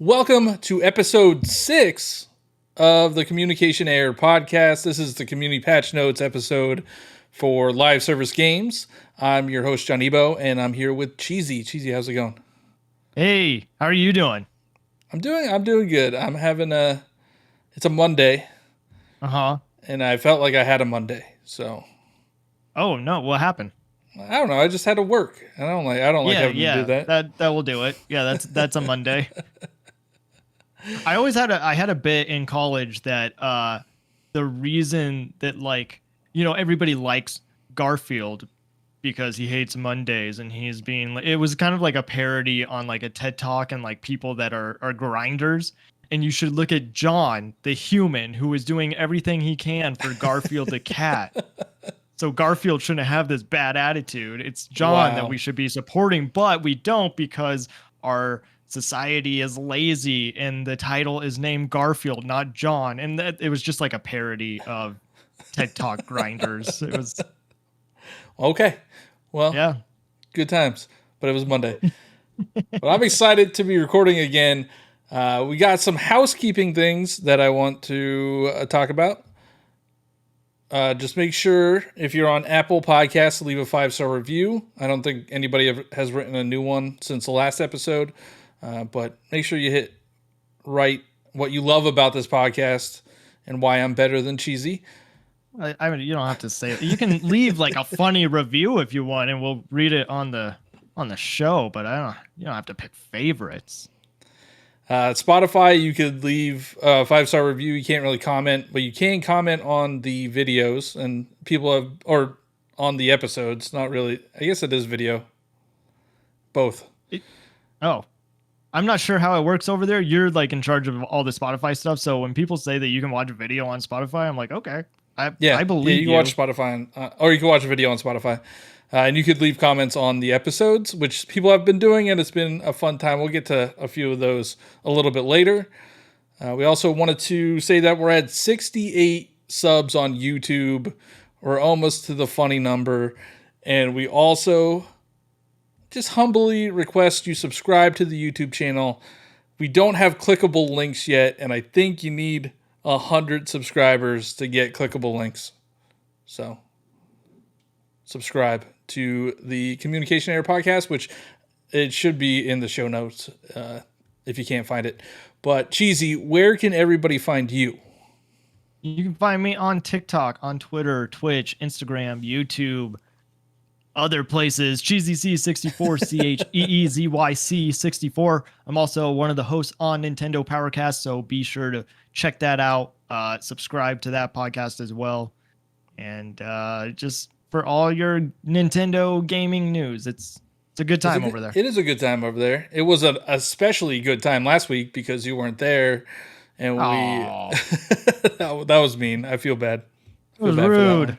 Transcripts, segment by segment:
Welcome to episode 6 of the Communication Error podcast. This is the community patch notes episode for live service games. I'm your host, John Ebo, and I'm here with Cheesy. Cheesy, how's it going? Hey, how are you doing? I'm doing good. It's a Monday, Uh-huh. and I felt like I had a Monday. So Oh no, what happened? I don't know. I just had to work. I don't like having to do that. That will do it. Yeah, that's a Monday. I had a bit in college that the reason that everybody likes Garfield because he hates Mondays and it was kind of like a parody on like a TED Talk and like people that are grinders. And you should look at John, the human, who is doing everything he can for Garfield the cat. So Garfield shouldn't have this bad attitude. It's John that we should be supporting, but we don't because our society is lazy and the title is named Garfield, not John. And it was just like a parody of TED Talk grinders. It was Okay. Well, yeah. Good times, but it was Monday. But I'm excited to be recording again. We got some housekeeping things that I want to talk about. Just make sure if you're on Apple Podcasts to leave a 5-star review. I don't think anybody has written a new one since the last episode, but make sure you hit write what you love about this podcast and why I'm better than Cheesy. I mean, you don't have to say it. You can leave like a funny review if you want, and we'll read it on the show. But you don't have to pick favorites. Spotify, you could leave a 5-star review. You can't really comment, but you can comment on the videos and or on the episodes. Not really. I guess it is video. Both. I'm not sure how it works over there. You're like in charge of all the Spotify stuff. So when people say that you can watch a video on Spotify, I'm like, okay, I believe you can watch Spotify, or you can watch a video on Spotify. And you could leave comments on the episodes, which people have been doing, and it's been a fun time. We'll get to a few of those a little bit later. We also wanted to say that we're at 68 subs on YouTube. We're almost to the funny number. And we also just humbly request you subscribe to the YouTube channel. We don't have clickable links yet, and I think you need 100 subscribers to get clickable links. So subscribe to the Communication Error podcast, which it should be in the show notes if you can't find it. But Cheesy, where can everybody find you? You can find me on TikTok, on Twitter, Twitch, Instagram, YouTube, other places. CheesyC64, CheezyC64. I'm also one of the hosts on Nintendo Powercast, so be sure to check that out. Subscribe to that podcast as well. And just for all your Nintendo gaming news. It's a good time over there. It is a good time over there. It was an especially good time last week because you weren't there, and that was mean. I feel bad. It was rude.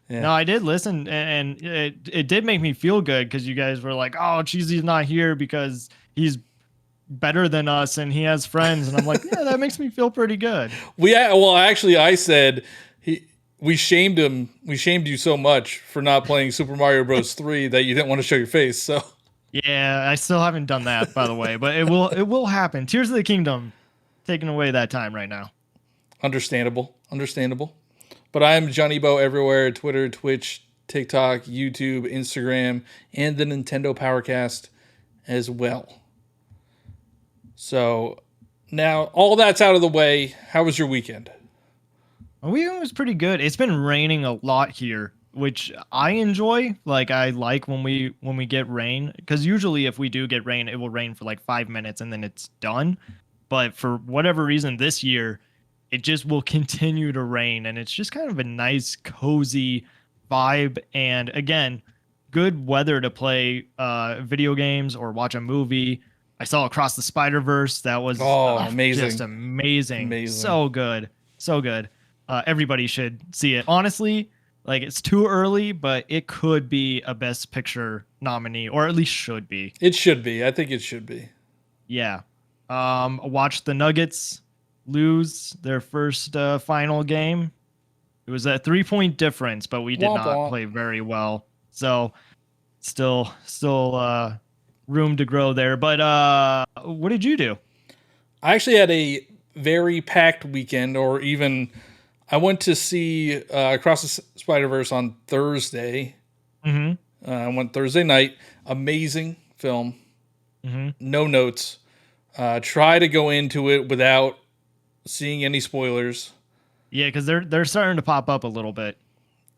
Yeah. No, I did listen, and it did make me feel good because you guys were like, "Oh, Cheesy's not here because he's better than us and he has friends," and I'm like, "Yeah, that makes me feel pretty good." I said we shamed him. We shamed you so much for not playing Super Mario Bros. 3 that you didn't want to show your face. So yeah, I still haven't done that, by the way, but it will happen. Tears of the Kingdom taking away that time right now. Understandable. But I'm Johnny Bo everywhere: Twitter, Twitch, TikTok, YouTube, Instagram, and the Nintendo Powercast as well. So now all that's out of the way. How was your weekend? My weekend was pretty good. It's been raining a lot here, which I enjoy. Like I like when we get rain, because usually if we do get rain, it will rain for like 5 minutes and then it's done. But for whatever reason this year, it just will continue to rain, and it's just kind of a nice, cozy vibe. And again, good weather to play video games or watch a movie. I saw Across the Spider-Verse. That was amazing. Just amazing. So good. Everybody should see it. Honestly, like it's too early, but it could be a Best Picture nominee, or at least should be. It should be. I think it should be. Yeah. Watched the Nuggets lose their first final game. It was a 3-point difference, but we did not play very well. So still room to grow there. But what did you do? I actually had a very packed weekend, or even I went to see Across the Spider-Verse on Thursday. Mm-hmm. I went Thursday night. Amazing film. Mm-hmm. No notes. Try to go into it without seeing any spoilers. Yeah, because they're starting to pop up a little bit.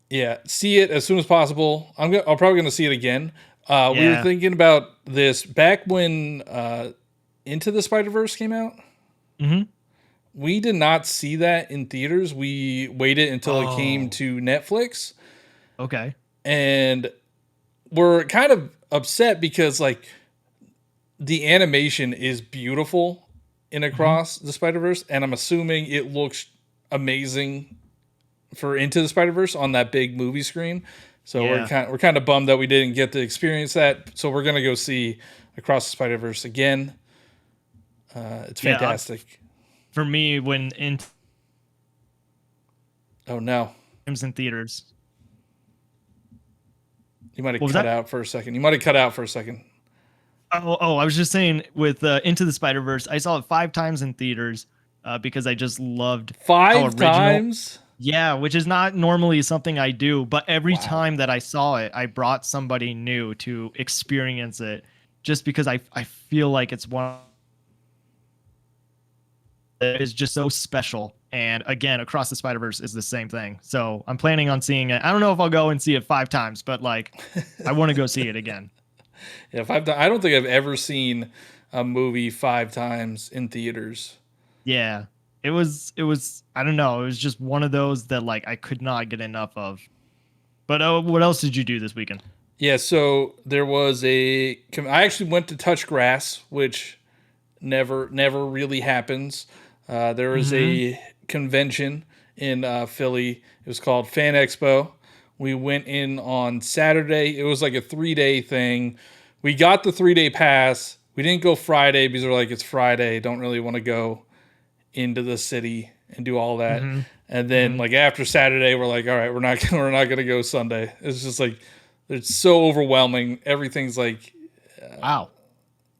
Yeah, see it as soon as possible. I'm probably gonna see it again. We were Yeah. thinking about this back when Into the Spider-Verse came out. Mm-hmm. We did not see that in theaters. We waited until it came Oh. to Netflix, Okay. and we're kind of upset because like the animation is beautiful in Mm-hmm. Across the Spider-Verse, and I'm assuming it looks amazing for Into the Spider-Verse on that big movie screen. So Yeah. we're kind of bummed that we didn't get to experience that. So we're gonna go see Across the Spider-Verse again. It's Yeah. fantastic. For me, when in Oh no, times in theaters. you might have What was cut that? out for a second. You might have cut out for a second. Oh, I was just saying with Into the Spider Verse, I saw it 5 times in theaters because I just loved how Five original. times. Yeah, which is not normally something I do, but every Wow. time that I saw it, I brought somebody new to experience it, just because I feel like it's one that is just so special. And again, Across the Spider Verse is the same thing. So I'm planning on seeing it. I don't know if I'll go and see it 5 times, but like I want to go see it again. Yeah, I don't think I've ever seen a movie 5 times in theaters. Yeah. It was I don't know, it was just one of those that like I could not get enough of. But what else did you do this weekend? Yeah, so there was I actually went to touch grass, which never really happens. There was Mhm. a convention in Philly. It was called Fan Expo. We went in on Saturday. It was like a 3-day thing. We got the 3-day pass. We didn't go Friday because we're like, it's Friday. Don't really want to go into the city and do all that. Mhm. And then Mhm. like after Saturday, we're like, all right, we're not gonna go Sunday. It's just like it's so overwhelming. Everything's like Wow.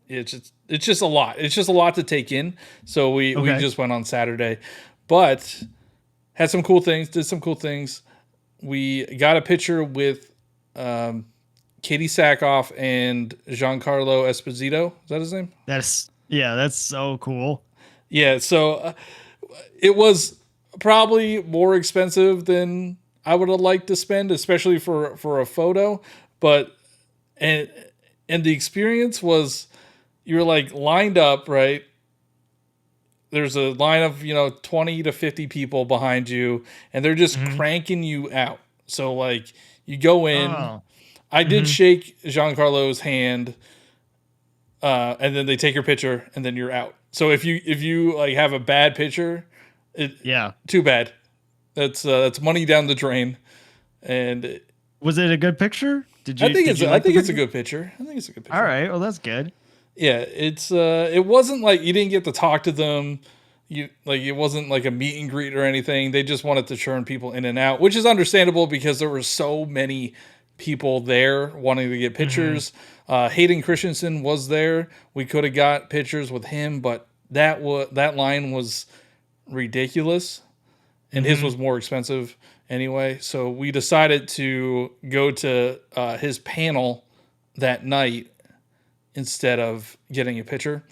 it's just a lot. It's just a lot to take in. So we Okay. just went on Saturday, but had some cool things. Did some cool things. We got a picture with um, Katie Sackhoff and Giancarlo Esposito. Is that his name? That's so cool. Yeah. So it was probably more expensive than I would have liked to spend, especially for a photo. But and and the experience was you're like lined up, right? There's a line of 20 to 50 people behind you, and they're just Mhm. cranking you out. So like you go in. Oh. I did Mhm. shake Giancarlo's hand, and then they take your picture, and then you're out. So if you like have a bad picture, it Yeah. too bad. That's money down the drain, and Was it a good picture? Did you I like the think it's a picture? good picture. I think it's a good All picture. right. Well, that's good. Yeah, it wasn't like you didn't get to talk to them. It wasn't like a meet and greet or anything. They just wanted to churn people in and out, which is understandable because there were so many people there wanting to get Mhm. pictures. Hayden Christensen was there. We could have got pictures with him, but that line was ridiculous, and his Mhm. was more expensive anyway. So we decided to go to his panel that night instead of getting a picture.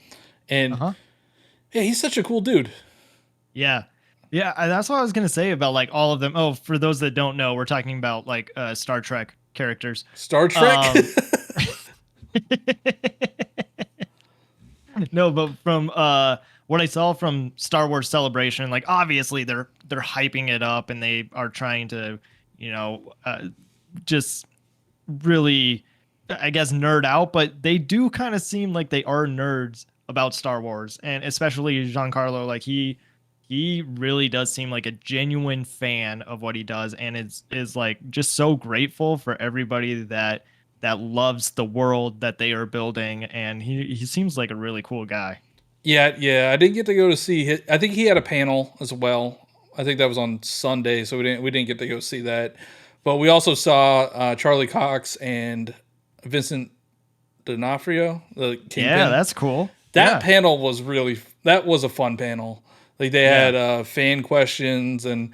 And Uh-huh. yeah, he's such a cool dude. Yeah. Yeah, that's what I was going to say about like all of them. Oh, for those that don't know, we're talking about like Star Trek characters. Star Trek. Um No, but from what I saw from Star Wars Celebration, like obviously they're hyping it up and they are trying to, you know, just really, I guess, nerd out, but they do kind of seem like they are nerds about Star Wars, and especially Giancarlo. Like he really does seem like a genuine fan of what he does, and is like just so grateful for everybody that loves the world that they are building, and he seems like a really cool guy. Yeah. I didn't get to go to see his, I think he had a panel as well. I think that was on Sunday, so we didn't get to go see that. But we also saw Charlie Cox and Vincent D'Onofrio, the Yeah, Kingpin. that's cool. That Yeah. panel was really that was a fun panel. Like they had fan questions, and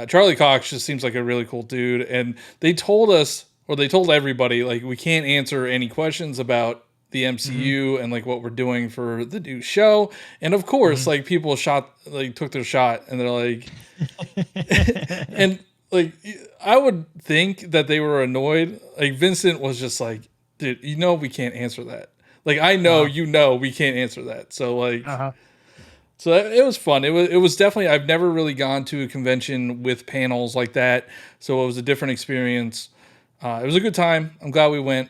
Charlie Cox just seems like a really cool dude. And they told us, or they told everybody, like we can't answer any questions about the MCU and like what we're doing for the new show. And of course, like people took their shot, and they're like, and like I would think that they were annoyed. Like Vincent was just like, dude, we can't answer that. Like I know, we can't answer that. So like. So it was fun. It was definitely, I've never really gone to a convention with panels like that. So it was a different experience. It was a good time. I'm glad we went.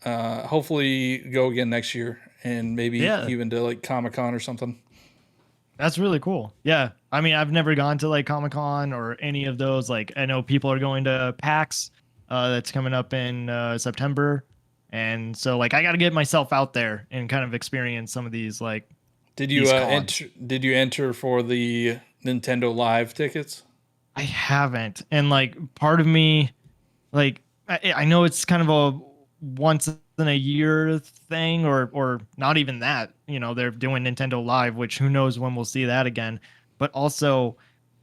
Hopefully go again next year, and maybe even to like Comic-Con or something. That's really cool. Yeah. I mean, I've never gone to like Comic-Con or any of those. Like I know people are going to PAX that's coming up in September. And so like I got to get myself out there and kind of experience some of these like. Did you enter for the Nintendo Live tickets? I haven't. And like part of me, like I know it's kind of a once in a year thing, or not even that. They're doing Nintendo Live, which who knows when we'll see that again. But also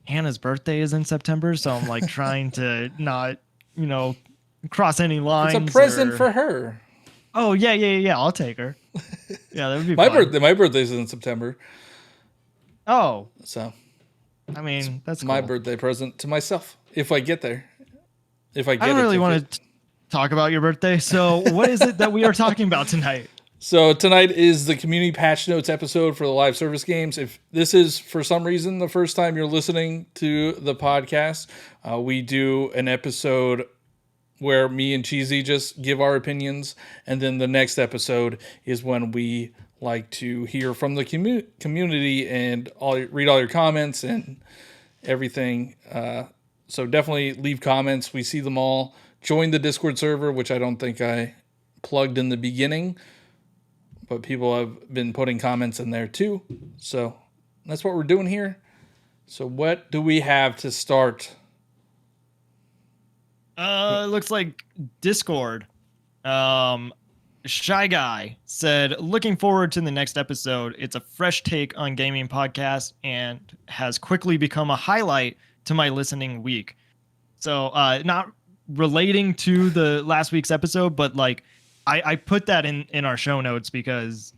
Hannah's birthday is in September, so I'm like trying to not, cross any lines. It's a present for her. Oh yeah. I'll take her. Yeah, that would be my fun. birthday. My birthday's in September. Oh, so I mean that's cool. My birthday present to myself if I get there. If I don't really want to talk about your birthday. So what is it that we are talking about tonight? So tonight is the community patch notes episode for the live service games. If this is for some reason the first time you're listening to the podcast, we do an episode where me and Cheesy just give our opinions, and then the next episode is when we like to hear from the community and read all your comments and everything. So definitely leave comments. We see them all. Join the Discord server, which I don't think I plugged in the beginning, but people have been putting comments in there too. So that's what we're doing here. So what do we have to start? It looks like Discord. Shy Guy said, looking forward to the next episode. It's a fresh take on gaming podcast and has quickly become a highlight to my listening week. So not relating to the last week's episode, but like I put that in our show notes because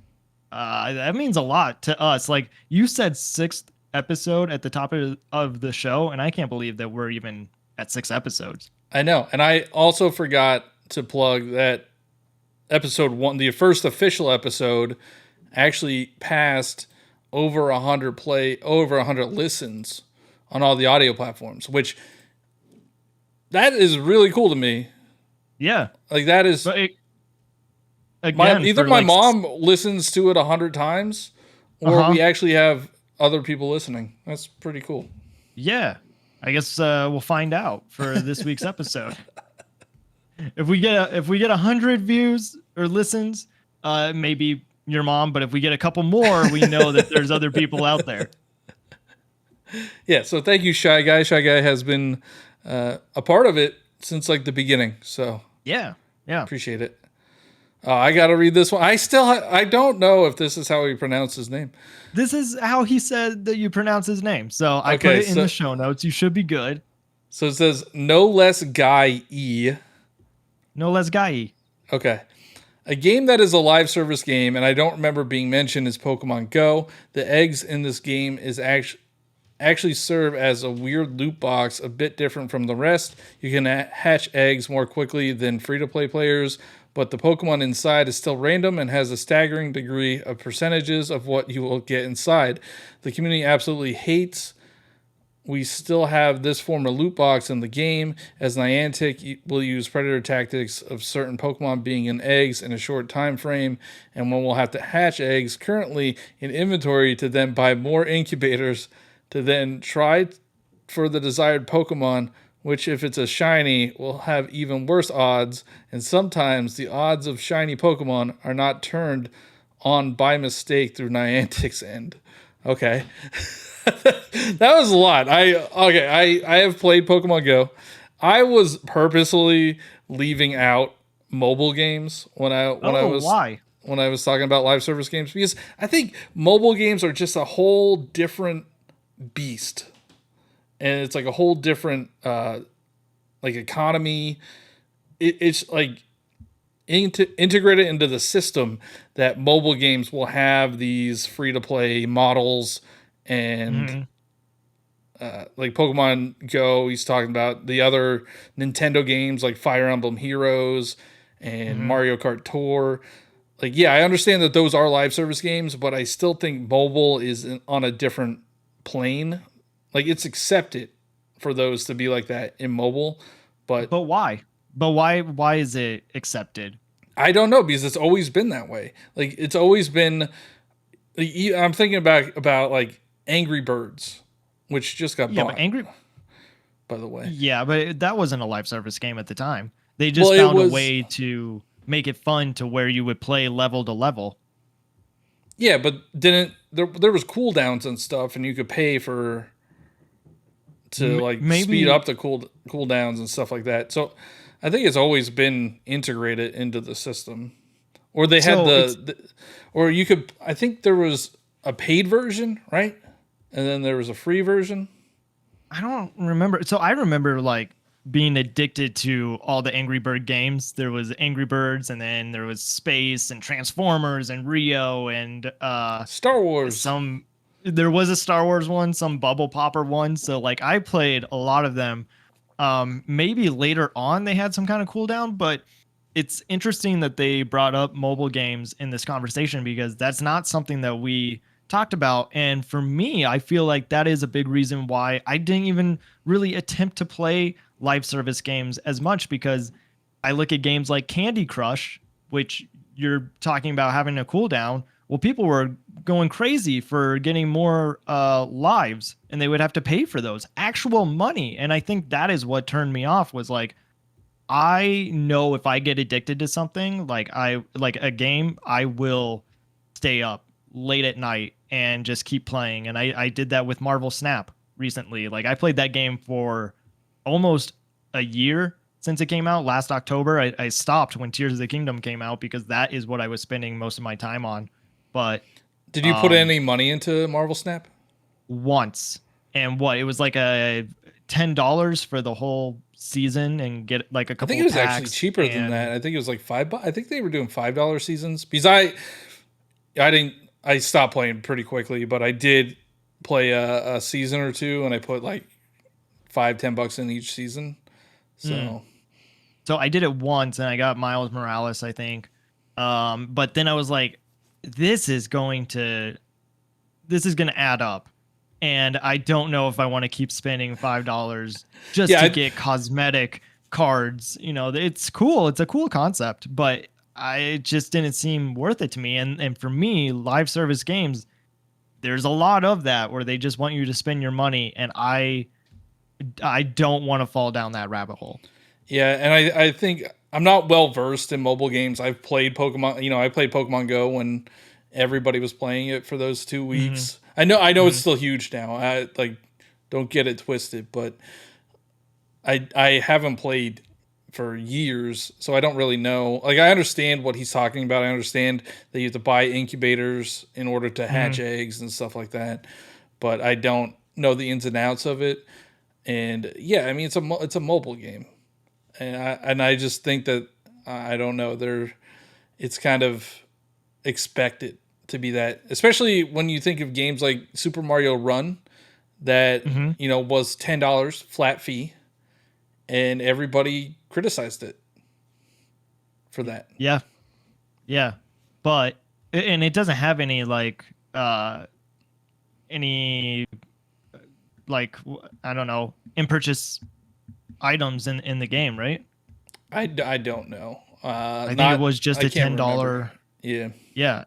that means a lot to us. Like you said 6th episode at the top of the show, and I can't believe that we're even at 6 episodes. I know. And I also forgot to plug that episode 1, the first official episode, actually passed over 100 listens on all the audio platforms, which that is really cool to me. Yeah. Like that is either my mom listens to it 100 times or we actually have other people listening. That's pretty cool. Yeah. I guess we'll find out for this week's episode. If we get 100 views or listens, maybe your mom. But if we get a couple more, we know that there's other people out there. Yeah. So thank you, Shy Guy. Shy Guy has been a part of it since like the beginning. So yeah, appreciate it. I got to read this one. I don't know if this is how he pronounced his name. This is how he said that you pronounce his name. So I put it in the show notes. You should be good. So it says No Less Guy E. No Less Guy E. Okay. A game that is a live service game, and I don't remember being mentioned, is Pokemon Go. The eggs in this game is actually serve as a weird loot box, a bit different from the rest. You can hatch eggs more quickly than free-to-play players, but the Pokemon inside is still random and has a staggering degree of percentages of what you will get inside. The community absolutely hates we still have this form of loot box in the game, as Niantic will use predator tactics of certain Pokemon being in eggs in a short time frame, and one will have to hatch eggs currently in inventory to then buy more incubators to then try for the desired Pokemon, which if it's a shiny will have even worse odds, and sometimes the odds of shiny Pokemon are not turned on by mistake through Niantic's end. Okay. That was a lot. I have played Pokemon Go. I was purposely leaving out mobile games when I was why? when I was talking about live service games, because I think mobile games are just a whole different beast, and it's like a whole different like economy. It's like integrated into the system that mobile games will have these free to play models and Mhm. like Pokemon Go. He's talking about the other Nintendo games like Fire Emblem Heroes and Mhm. Mario Kart Tour. Like, yeah, I understand that those are live service games, but I still think mobile is on a different plane. Like, it's accepted for those to be like that in mobile, but But why? But why is it accepted? I don't know because it's always been that way. Like, it's always been. I'm thinking about like Angry Birds, which just got Yeah, but bought, Angry by the way. Yeah, but that wasn't a live service game at the time. They Well, just it found a was. way to make it fun to where you would play level to level. Yeah, but didn't there was cooldowns and stuff, and you could pay for to like speed Maybe up the cooldowns and stuff like that. So I think it's always been integrated into the system. Or they had so it's or you could I think there was a paid version, right? And then there was a free version. I don't remember. So I remember like being addicted to all the Angry Bird games. There was Angry Birds, and then there was Space and Transformers and Rio and Star Wars. some there was a Star Wars one, some Bubble Popper one. So like I played a lot of them. Maybe later on they had some kind of cooldown, but it's interesting that they brought up mobile games in this conversation because that's not something that we talked about. And for me, I feel like that is a big reason why I didn't even really attempt to play live service games as much because I look at games like Candy Crush, which you're talking about having a cooldown. Well, people were going crazy for getting more lives, and they would have to pay for those actual money. And I think that is what turned me off. Was like I know if I get addicted to something, like a game, I will stay up late at night and just keep playing. And I did that with Marvel Snap recently. Like I played that game for almost a year since it came out last October. I stopped when Tears of the Kingdom came out because that is what I was spending most of my time on. But Did you put um any money into Marvel Snap? once, and what, it was like a $10 for the whole season and get like a I think couple it of was actually packs. cheaper than And that. I think it was like $5. I think they were doing $5 seasons because I didn't I stopped playing pretty quickly, but I did play a season or two, and I put like 5-10 bucks in each season. mm, So so I did it once and I got Miles Morales, I think. But then I was like, this is going to this is going to add up. And I don't know if I want to keep spending $5 just yeah, to get cosmetic cards. You know, it's cool. It's a cool concept, but it just didn't seem worth it to me. And for me, live service games, there's a lot of that where they just want you to spend your money, and I don't want to fall down that rabbit hole. yeah, and I think I'm not well versed in mobile games. I've played Pokemon. I played Pokemon Go when everybody was playing it for those 2 weeks. Hmm. I know it's Hmm. still huge now. I like don't get it twisted, but I haven't played for years, so I don't really know. Like I understand what he's talking about. I understand that you have to buy incubators in order to hatch Hmm. eggs and stuff like that, but I don't know the ins and outs of it. And yeah, I mean it's a mobile game, and I just think that I don't know. It's kind of expected to be that, especially when you think of games like Super Mario Run that Hmm. was $10 flat fee, and everybody criticized it for that. Yeah. Yeah. But, and it doesn't have any any I don't know, in purchase items in the game, right? I don't know. I think it Not was just I a can't remember. $10. Yeah, Yeah.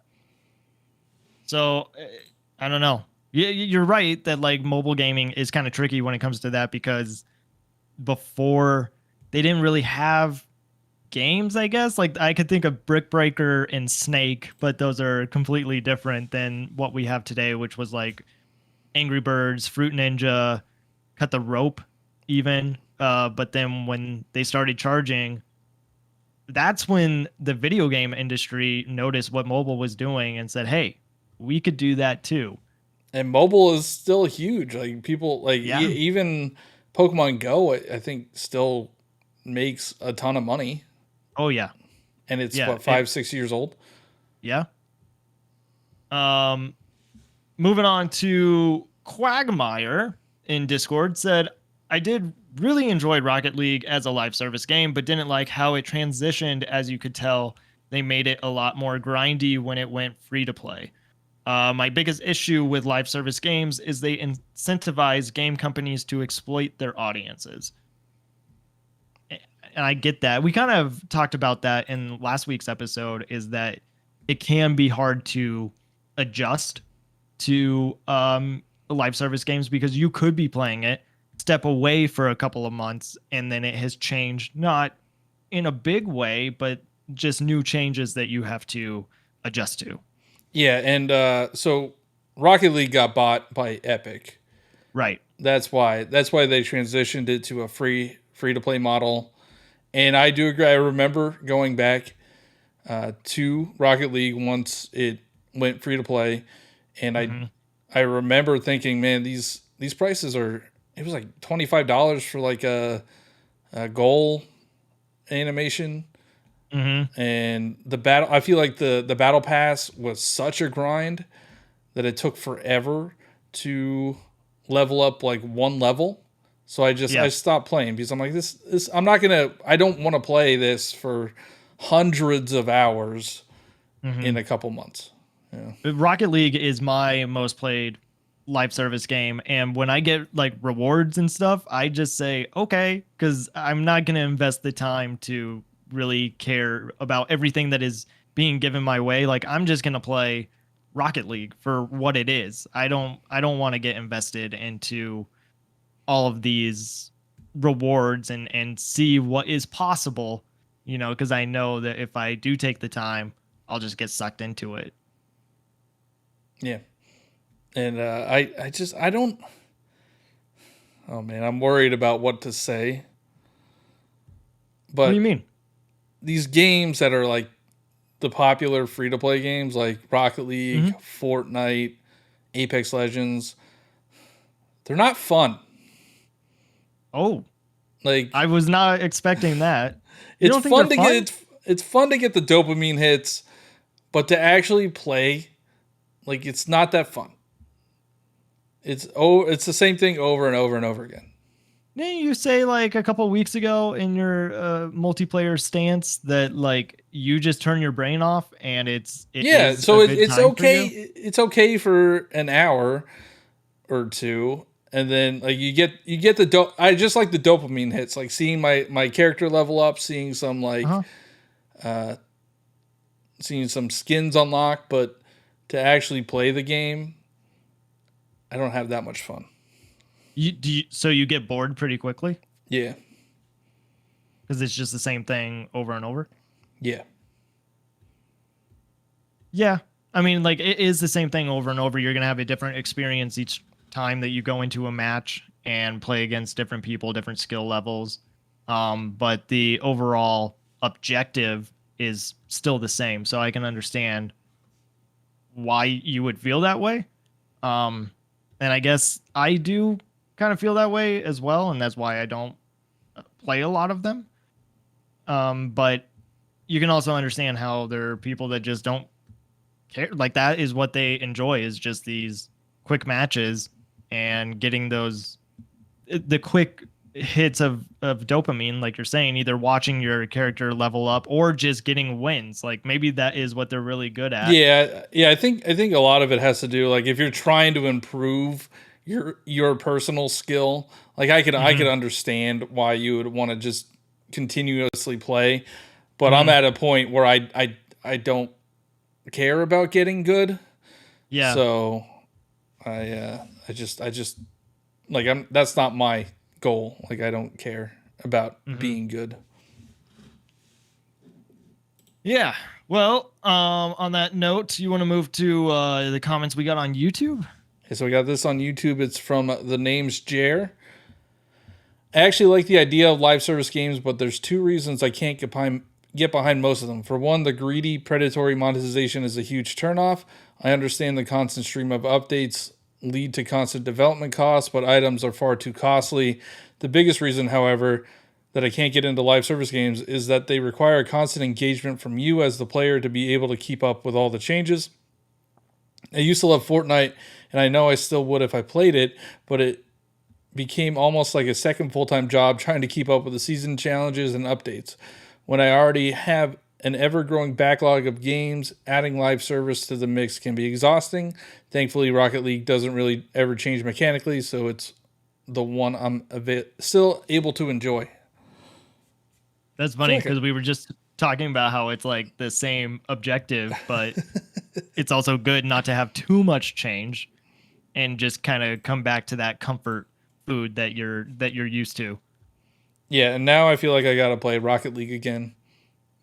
So I don't know. You're right that like mobile gaming is kind of tricky when it comes to that because before they didn't really have games, I guess. Like I could think of Brick Breaker and Snake, but those are completely different than what we have today, which was like Angry Birds, Fruit Ninja, Cut the Rope, even. But then when they started charging that's when the video game industry noticed what mobile was doing and said, "Hey, we could do that too." And mobile is still huge. Like people like Yeah. even Pokemon Go, I think still makes a ton of money, Oh yeah. and it's Yeah. what 5, 6 years old. Yeah. Um, moving on to Quagmire in Discord said, I did really enjoy Rocket League as a live service game, but didn't like how it transitioned. As you could tell, they made it a lot more grindy when it went free to play. My biggest issue with live service games is they incentivize game companies to exploit their audiences. And I get that. We kind of talked about that in last week's episode, is that it can be hard to adjust to live service games because you could be playing it, step away for a couple of months, and then it has changed, not in a big way, but just new changes that you have to adjust to. Yeah, and so Rocket League got bought by Epic. Right. That's why they transitioned it to a free to play model. And I do agree. I remember going back to Rocket League once it went free to play, and I remember thinking, man, these prices are. It was like $25 for like a goal animation, and the battle. I feel like the battle pass was such a grind that it took forever to level up like one level. So I stopped playing because I'm like this I'm not gonna I don't want to play this for hundreds of hours in a couple months. Yeah. Rocket League is my most played live service game, and when I get like rewards and stuff, I just say okay, because I'm not going to invest the time to really care about everything that is being given my way. Like, I'm just going to play Rocket League for what it is. I don't want to get invested into all of these rewards and see what is possible, because I know that if I do take the time, I'll just get sucked into it. Yeah. And I don't. Oh man, I'm worried about what to say. But What do you mean? These games that are like the popular free to play games, like Rocket League, Fortnite, Apex Legends, they're not fun. Oh, like I was not expecting that. It's fun to get it's fun to get the dopamine hits, but to actually play, like it's not that fun. It's the same thing over and over and over again. Didn't you say like a couple of weeks ago in your multiplayer stance that like you just turn your brain off and it's okay. It's okay for an hour or two, and then like you get the I just like the dopamine hits, like seeing my character level up, seeing some seeing some skins unlock, but to actually play the game, I don't have that much fun. So you get bored pretty quickly? Yeah. Because it's just the same thing over and over? Yeah. Yeah. I mean, like, it is the same thing over and over. You're going to have a different experience each time that you go into a match and play against different people, different skill levels. But the overall objective is still the same. So I can understand why you would feel that way. And I guess I do kind of feel that way as well, and that's why I don't play a lot of them. But you can also understand how there are people that just don't care. Like, that is what they enjoy, is just these quick matches and getting the quick hits of dopamine, like you're saying, either watching your character level up or just getting wins. Like, maybe that is what they're really good at. Yeah. I think a lot of it has to do, like, if you're trying to improve your personal skill, like I could understand why you would want to just continuously play, but I'm at a point where I don't care about getting good. Yeah. So I just like that's not my goal. Like, I don't care about being good. Yeah. Well, on that note, you want to move to the comments we got on YouTube? Okay, so we got this on YouTube. It's from the name's Jer. I actually like the idea of live service games, but there's two reasons I can't get behind most of them. For one, the greedy, predatory monetization is a huge turnoff. I understand the constant stream of updates lead to constant development costs, but items are far too costly. The biggest reason, however, that I can't get into live service games is that they require constant engagement from you as the player to be able to keep up with all the changes. I used to love Fortnite, and I know I still would if I played it, but it became almost like a second full-time job trying to keep up with the season challenges and updates. When I already have an ever-growing backlog of games, adding live service to the mix can be exhausting. Thankfully, Rocket League doesn't really ever change mechanically, so it's the one I'm still able to enjoy. That's funny because we were just talking about how it's like the same objective, but it's also good not to have too much change and just kind of come back to that comfort food that you're used to. Yeah, and now I feel like I gotta play Rocket League again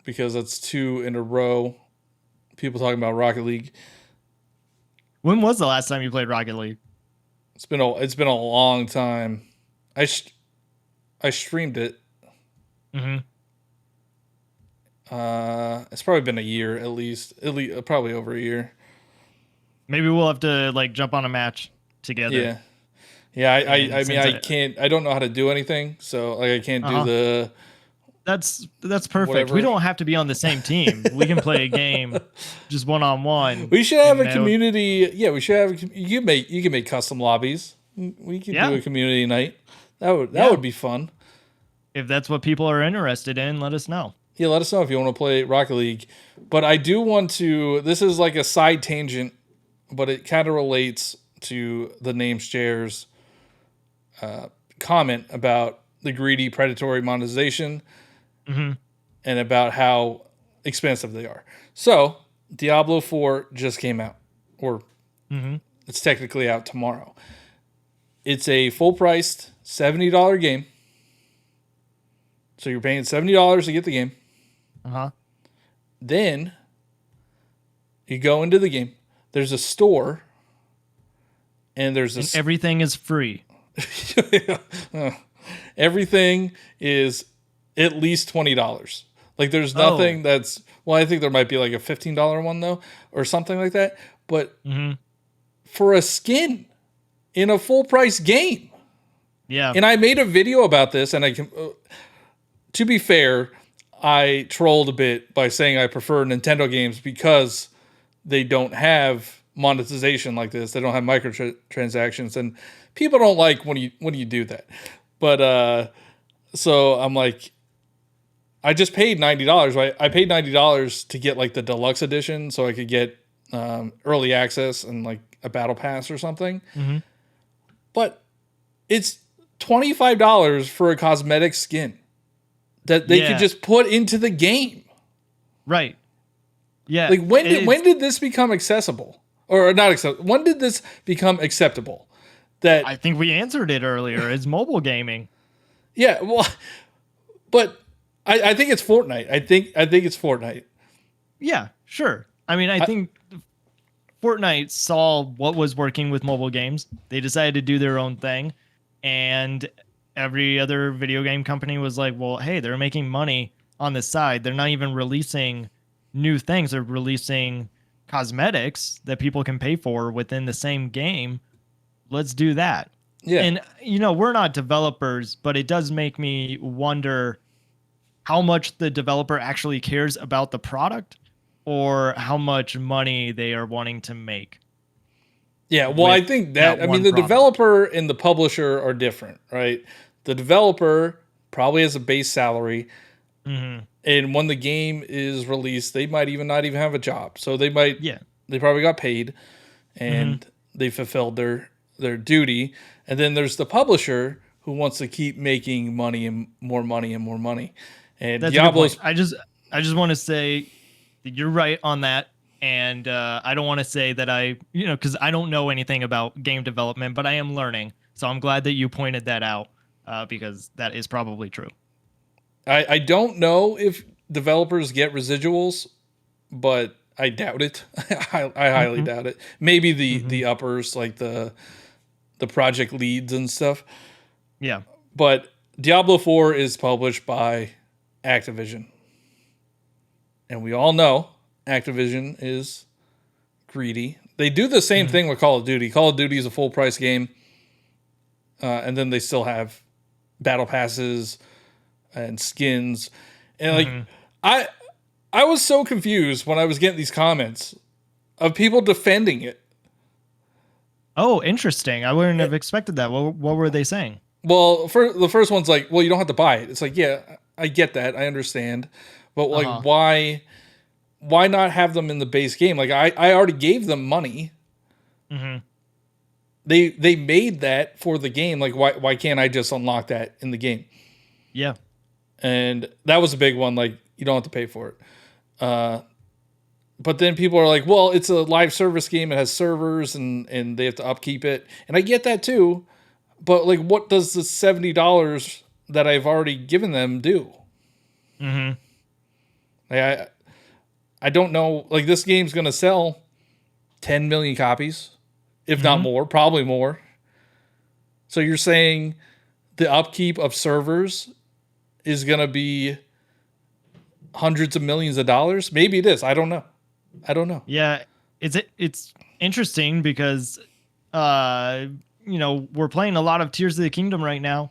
because that's 2 in a row. People talking about Rocket League. When was the last time you played Rocket League? It's been a long time. I streamed it. Mm-hmm. It's probably been a year at least probably over a year. Maybe we'll have to like jump on a match together. Yeah. I mean, I can't. I don't know how to do anything, so like I can't do the. That's perfect. Whatever. We don't have to be on the same team. We can play a game just one-on-one. We should have a community. Yeah, we should have. You can make custom lobbies. We could do a community night. That would be fun. If that's what people are interested in, let us know. Yeah, let us know if you want to play Rocket League. But I do want to. This is like a side tangent, but it kind of relates to the Name Shares comment about the greedy, predatory monetization. Mm-hmm. And about how expensive they are. So, Diablo 4 just came out, or it's technically out tomorrow. It's a full-priced $70 game. So you're paying $70 to get the game. Uh-huh. Then you go into the game. There's a store, and everything is free. Everything is at least $20. Like there's nothing that's, well, I think there might be like a $15 one though, or something like that. But for a skin in a full price game. Yeah. And I made a video about this, and to be fair, I trolled a bit by saying I prefer Nintendo games because they don't have monetization like this. They don't have microtransactions, and people don't like when you do that. But so I'm like, I just paid $90. Right? I paid $90 to get like the deluxe edition, so I could get early access and like a battle pass or something. Mm-hmm. But it's $25 for a cosmetic skin that they could just put into the game. Right. Yeah. Like when did this become accessible? Or not acceptable? When did this become acceptable? That I think we answered it earlier. It's mobile gaming. Yeah, well, but I think it's Fortnite. I think it's Fortnite. Yeah, sure. I mean, I think Fortnite saw what was working with mobile games. They decided to do their own thing, and every other video game company was like, well, hey, they're making money on the side. They're not even releasing new things. They're releasing cosmetics that people can pay for within the same game. Let's do that. Yeah. And, we're not developers, but it does make me wonder how much the developer actually cares about the product or how much money they are wanting to make. Yeah, well, I think that, I mean, the developer and the publisher are different, right? The developer probably has a base salary. Mm-hmm. And when the game is released, they might even not even have a job. So they probably got paid and they fulfilled their duty. And then there's the publisher who wants to keep making money and more money and more money. And that's Diablo's, I just want to say that you're right on that. And I don't want to say that because I don't know anything about game development, but I am learning. So I'm glad that you pointed that out because that is probably true. I don't know if developers get residuals, but I doubt it. I highly doubt it. Maybe the uppers, like the project leads and stuff. Yeah. But Diablo 4 is published by Activision. And we all know Activision is greedy. They do the same thing with Call of Duty. Call of Duty is a full price game, and then they still have battle passes and skins. And like, I was so confused when I was getting these comments of people defending it. Oh, interesting. I wouldn't have expected that. What were they saying? Well, for the first one's like, well, you don't have to buy it. It's like, yeah, I get that, I understand, but like, why not have them in the base game? Like, I already gave them money. They made that for the game. Like, why can't I just unlock that in the game? Yeah. And that was a big one. Like, you don't have to pay for it. But then people are like, well, it's a live service game. It has servers and they have to upkeep it. And I get that too. But like, what does the $70 that I've already given them do? Like, I don't know. Like, this game's going to sell 10 million copies, if not more, probably more. So you're saying the upkeep of servers is going to be hundreds of millions of dollars? Maybe it is. I don't know. Yeah, it's interesting because we're playing a lot of Tears of the Kingdom right now,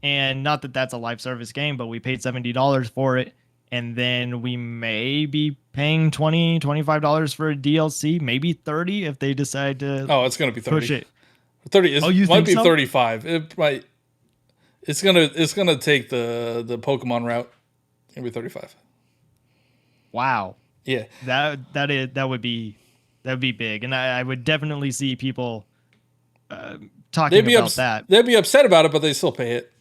and not that that's a live service game, but we paid $70 for it, and then we may be paying $25 for a DLC, maybe 30 if they decide to it's going to be 30. push it. 30 is, you might think be so? 35. It might. It's gonna take the Pokemon route. It'll be 35. Wow. Yeah. That would be big, and I would definitely see people talking about that. They'd be upset about it, but they still pay it.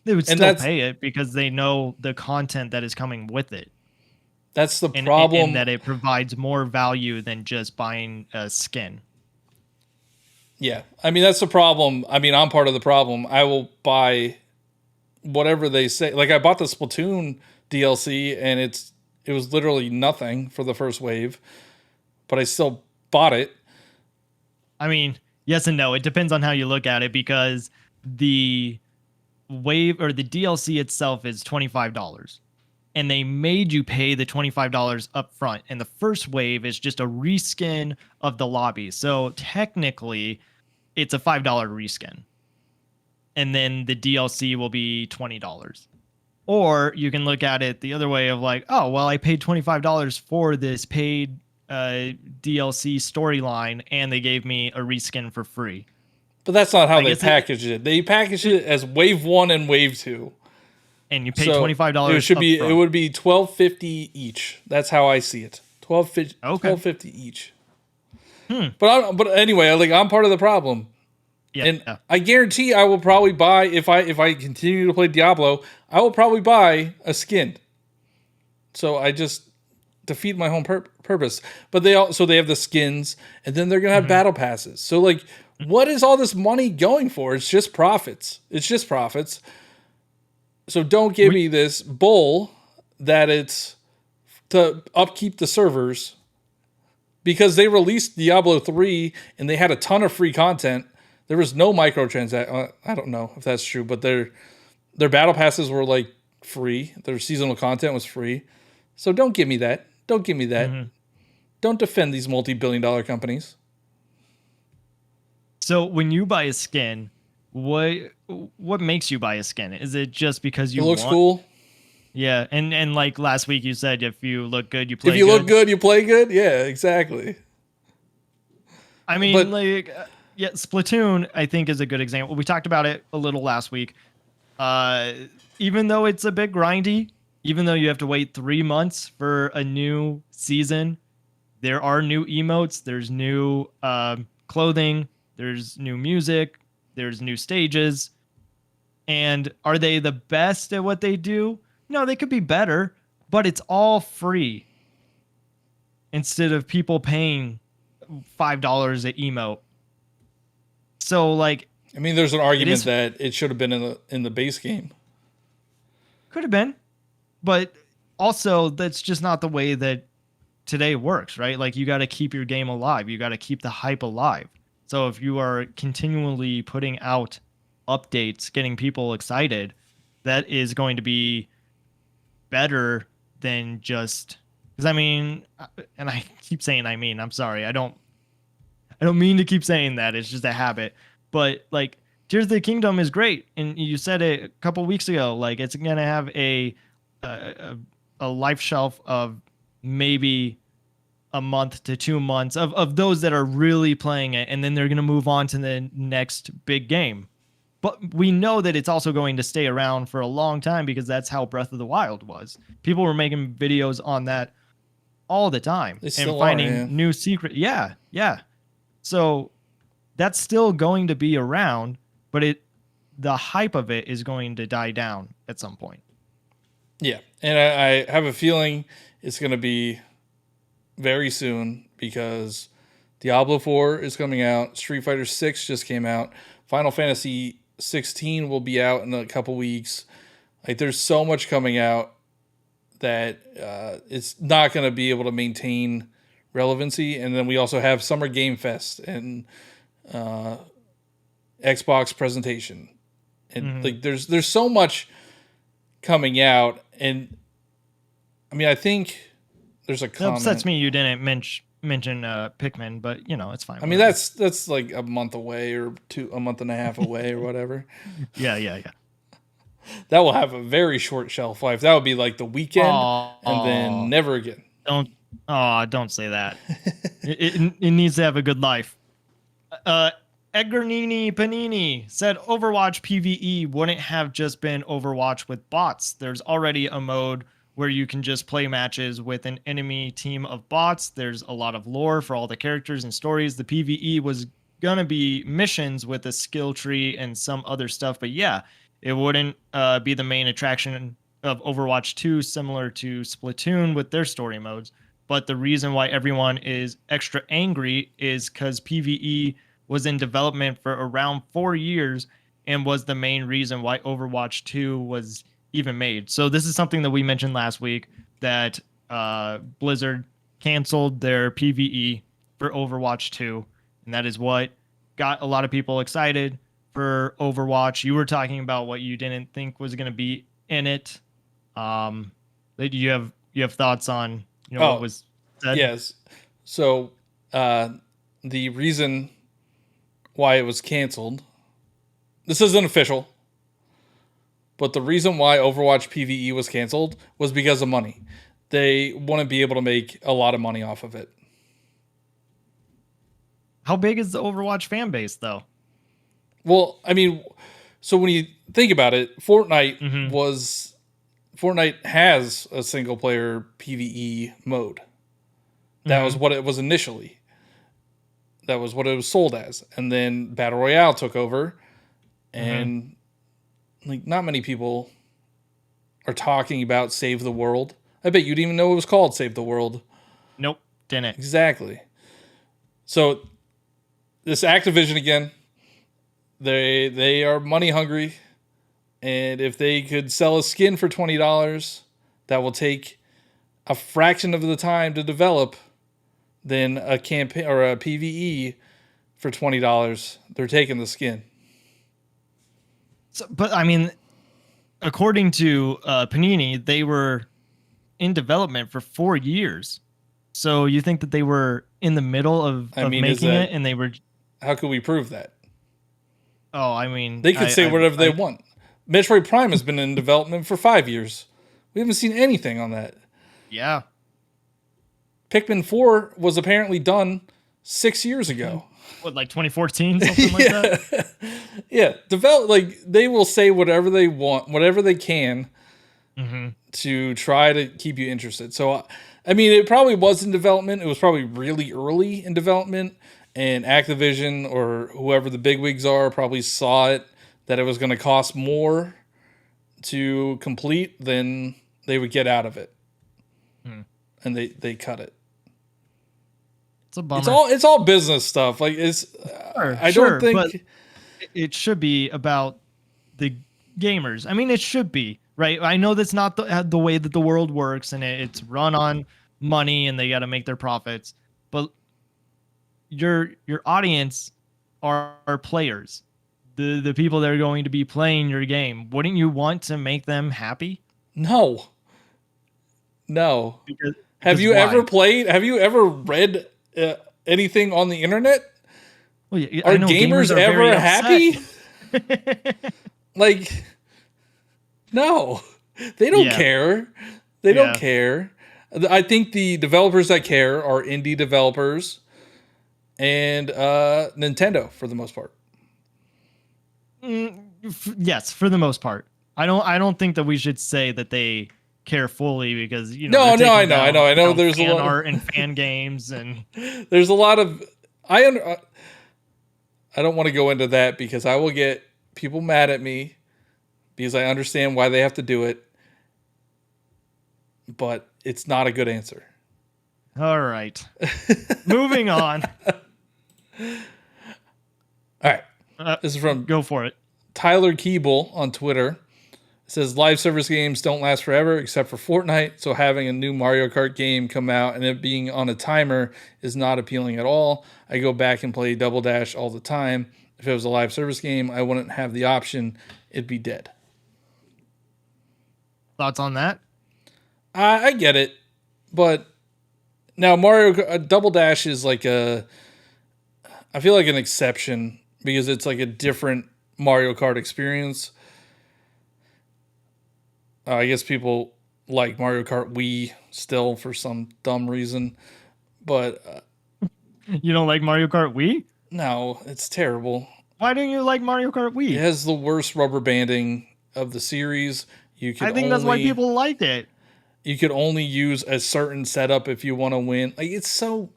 They would still pay it because they know the content that is coming with it. That's the problem. And that it provides more value than just buying a skin. Yeah. I mean, that's the problem. I mean, I'm part of the problem. I will buy whatever they say. Like, I bought the Splatoon DLC, and it was literally nothing for the first wave, but I still bought it. I mean, yes and no. It depends on how you look at it, because the wave or the DLC itself is $25, and they made you pay the $25 up front. And the first wave is just a reskin of the lobby. So technically it's a $5 reskin. And then the DLC will be $20. Or you can look at it the other way of like, oh, well, I paid $25 for this paid DLC storyline, and they gave me a reskin for free. But that's not how they packaged it. They packaged it as Wave 1 and Wave 2. And you pay $25. It would be $12.50 each. That's how I see it. $12.50 each. But anyway, like, I'm part of the problem. Yeah. And I guarantee I will probably buy, if I continue to play Diablo, I will probably buy a skin. So I just defeat my whole purpose. But they have the skins, and then they're gonna have battle passes. So like, what is all this money going for? It's just profits. So don't give me this bull that it's to upkeep the servers, because they released Diablo 3 and they had a ton of free content. There was no microtransaction. I don't know if that's true, but their battle passes were like free. Their seasonal content was free. So don't give me that. Don't defend these multi-billion-dollar companies. So when you buy a skin, what makes you buy a skin? Is it just because you it looks cool? Yeah, and like last week you said, if you look good, you play good. If you look good, you play good? Yeah, exactly. I mean, Splatoon, I think, is a good example. We talked about it a little last week. Even though it's a bit grindy, even though you have to wait 3 months for a new season, there are new emotes, there's new clothing, there's new music, there's new stages. And are they the best at what they do? No, they could be better, but it's all free. Instead of people paying $5 an emote. So like, I mean, there's an argument that it should have been in the base game. Could have been, but also that's just not the way that today works, right? Like, you got to keep your game alive. You got to keep the hype alive. So if you are continually putting out updates, getting people excited, that is going to be better than just Because I mean, and I keep saying I'm sorry. I don't mean to keep saying that. It's just a habit. But like Tears of the Kingdom is great, and you said it a couple weeks ago. Like it's gonna have a, a life shelf of maybe a month to 2 months of those that are really playing it, and then they're gonna move on to the next big game. But we know that it's also going to stay around for a long time because that's how Breath of the Wild was. People were making videos on that all the time They and still are, finding yeah. new secret. Yeah, yeah. So that's still going to be around, but the hype of it is going to die down at some point. Yeah, and I have a feeling it's going to be very soon because Diablo 4 is coming out, Street Fighter 6 just came out, Final Fantasy 16 will be out in a couple weeks. Like there's so much coming out that it's not going to be able to maintain relevancy. And then we also have Summer Game Fest and Xbox presentation, and like there's so much coming out. And I mean, I think there's a comment. It upsets me you didn't mention Pikmin, but you know it's fine. I mean, that's like a month away or a month and a half away or whatever. Yeah. That will have a very short shelf life. That would be like the weekend and then never again. Don't say that. it needs to have a good life. Edgar Nini Panini said Overwatch PvE wouldn't have just been Overwatch with bots. There's already a mode where you can just play matches with an enemy team of bots. There's a lot of lore for all the characters and stories. The PvE was gonna be missions with a skill tree and some other stuff, but yeah, it wouldn't be the main attraction of Overwatch 2, similar to Splatoon with their story modes. But the reason why everyone is extra angry is because PvE was in development for around 4 years and was the main reason why Overwatch 2 was even made. So this is something that we mentioned last week, that Blizzard canceled their PvE for Overwatch 2, and that is what got a lot of people excited for Overwatch. You were talking about what you didn't think was going to be in it. You have thoughts on what was said? Yes. So the reason why it was canceled, this isn't official, but the reason why Overwatch PvE was canceled was because of money. They wouldn't be able to make a lot of money off of it. How big is the Overwatch fan base, though? Well, I mean, so when you think about it, Fortnite has a single player PvE mode. That was what it was initially. That was what it was sold as. And then Battle Royale took over, and like not many people are talking about Save the World. I bet you didn't even know it was called Save the World. Nope, didn't. Exactly. So this Activision again, they are money hungry, and if they could sell a skin for $20 that will take a fraction of the time to develop than a campaign or a PvE for $20, they're taking the skin. So, but I mean, according to Panini, they were in development for 4 years. So you think that they were in the middle of making it, and they were? How could we prove that? Oh, I mean, they could say whatever they want. Metroid Prime has been in development for 5 years. We haven't seen anything on that. Yeah. Pikmin 4 was apparently done 6 years ago. What, like 2014, something like that? Yeah, they will say whatever they want, whatever they can, to try to keep you interested. So, I mean, it probably was in development. It was probably really early in development, and Activision or whoever the bigwigs are probably saw it, that it was going to cost more to complete than they would get out of it, and they cut it. It's a bummer. It's all business stuff. Like I don't think, but it should be about the gamers. I mean, it should be, right? I know that's not the way that the world works, and it's run on money, and they got to make their profits. But your audience are players, the people that are going to be playing your game. Wouldn't you want to make them happy? No. Have 'Cause you ever why? played? Have you ever read anything on the internet? Well, yeah, Are I know gamers gamers are very ever upset. happy? Like, no, they don't Yeah, care. They don't yeah. care. I think the developers that care are indie developers and Nintendo for the most part. Yes, for the most part. I don't think that we should say that they care fully because they're No, no, taking I know. down There's a fan lot. art and fan games and There's a lot of. I under, I don't want to go into that because I will get people mad at me because I understand why they have to do it, but it's not a good answer. all right. Moving on. All right. Uh, This is from go for it. Tyler Keeble on Twitter. It says live service games don't last forever except for Fortnite, so having a new Mario Kart game come out and it being on a timer is not appealing at all. I go back and play Double Dash all the time. If it was a live service game, I wouldn't have the option. It'd be dead. Thoughts on that? I get it, but now Double Dash is like I feel like an exception because it's like a different Mario Kart experience. I guess people like Mario Kart Wii still for some dumb reason, but You don't like Mario Kart Wii? no, it's terrible. Why don't you like Mario Kart It Wii? has the worst rubber banding of the series. I think that's why people like it. You could only use a certain setup if you want to win. Like it's so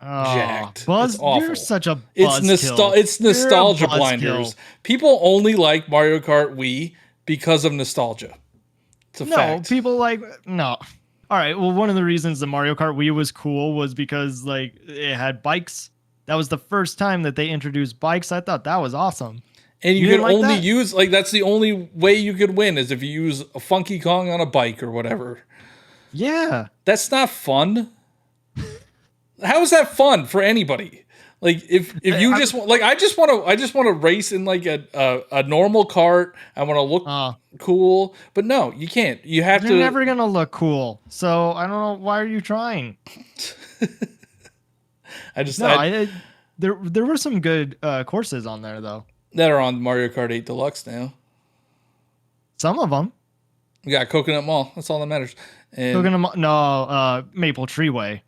jacked. Buzz, It's awful. you're such a It's buzzkill. it's You're a nostalgia buzzkill. blinders. People only like Mario Kart Wii because of nostalgia. It's a No, fact. people like no. All right. Well, one of the reasons the Mario Kart Wii was cool was because like it had bikes. That was the first time that they introduced bikes. I thought that was awesome. And you You could didn't like only that? use like that's the only way you could win is if you use a Funky Kong on a bike or whatever. Yeah. That's not fun. How is that fun for anybody? Like if you just like I just want to race in like a normal cart. I want to look cool, but no, you can't. You have You're to. never gonna look cool. So I don't know why are you trying. I just No, there were some good courses on there though. that are on Mario Kart 8 Deluxe now. Some of them. We got Coconut Mall. That's all that matters. And Maple Treeway.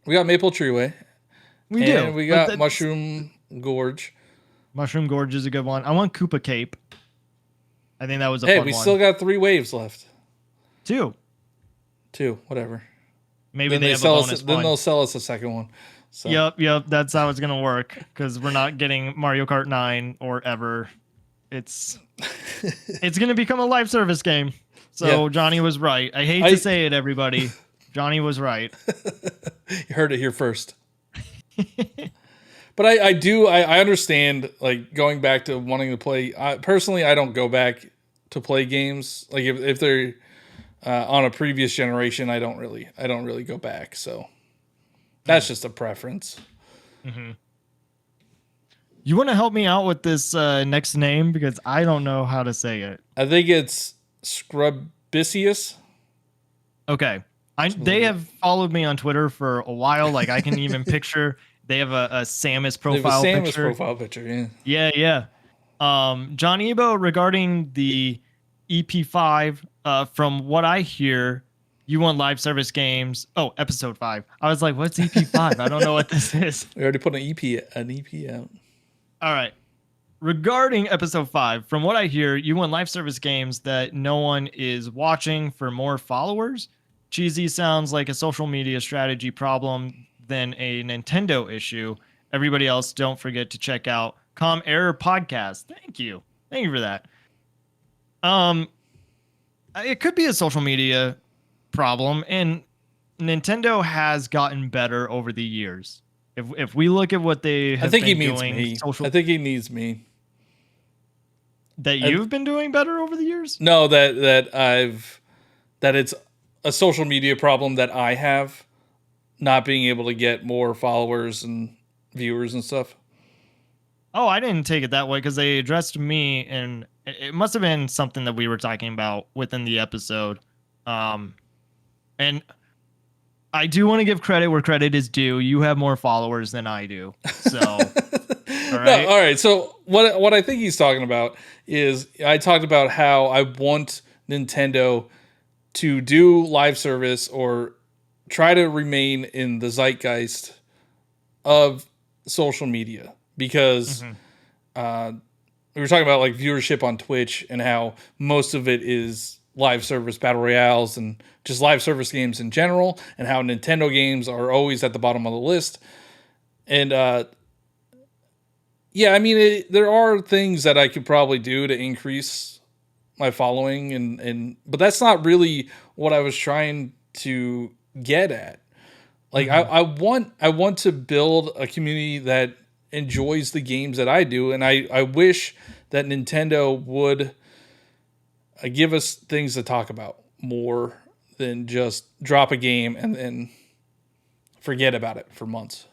we got Maple Treeway. We and do. we but got that's- Mushroom Gorge. Mushroom Gorge is a good one. I want Koopa Cape. I think that was a Hey, fun we one. still got 3 waves left. 2. 2, whatever. Maybe Then they they have a sell bonus us. Then one. they'll sell us a second one. So. Yep. That's how it's gonna work because we're not getting Mario Kart 9 or ever. It's gonna become a live service game. So Yeah. Johnny was right. I hate to say it, everybody. Johnny was right. You heard it here first. But I understand like going back to wanting to play. Personally, I don't go back to play games. Like if they're on a previous generation, I don't really go back. So that's just a preference. You want to help me out with this next name because I don't know how to say it. I think it's Scrubicius. Okay. They have followed me on Twitter for a while. Like I can even picture they have a Samus profile Samus picture. profile picture. Yeah. Yeah. John Ebo, regarding the EP5, from what I hear, you want live service games. Oh, episode 5. I was like, what's EP5? I don't know what this is. We already put an EP out. All right. Regarding episode 5, from what I hear, you want live service games that no one is watching for more followers. Cheesy sounds like a social media strategy problem than a Nintendo issue. Everybody else, don't forget to check out Com Error Podcast. Thank you for that. It could be a social media problem, and Nintendo has gotten better over the years. If we look at what they have I think he been means doing, me. social, I think he needs me. that you've been doing better over the years. No, that it's a social media problem that I have, not being able to get more followers and viewers and stuff. Oh, I didn't take it that way because they addressed me, and it must have been something that we were talking about within the episode. And I do want to give credit where credit is due. You have more followers than I do. So, all No, right. all right. So what I think he's talking about is I talked about how I want Nintendo to do live service or try to remain in the zeitgeist of social media because Mhm. we were talking about like viewership on Twitch and how most of it is live service battle royales and just live service games in general, and how Nintendo games are always at the bottom of the list. And yeah, I mean, there are things that I could probably do to increase my following, and but that's not really what I was trying to get at. Like Mhm. I want to build a community that enjoys the games that I do, and I wish that Nintendo would give us things to talk about more than just drop a game and then forget about it for months.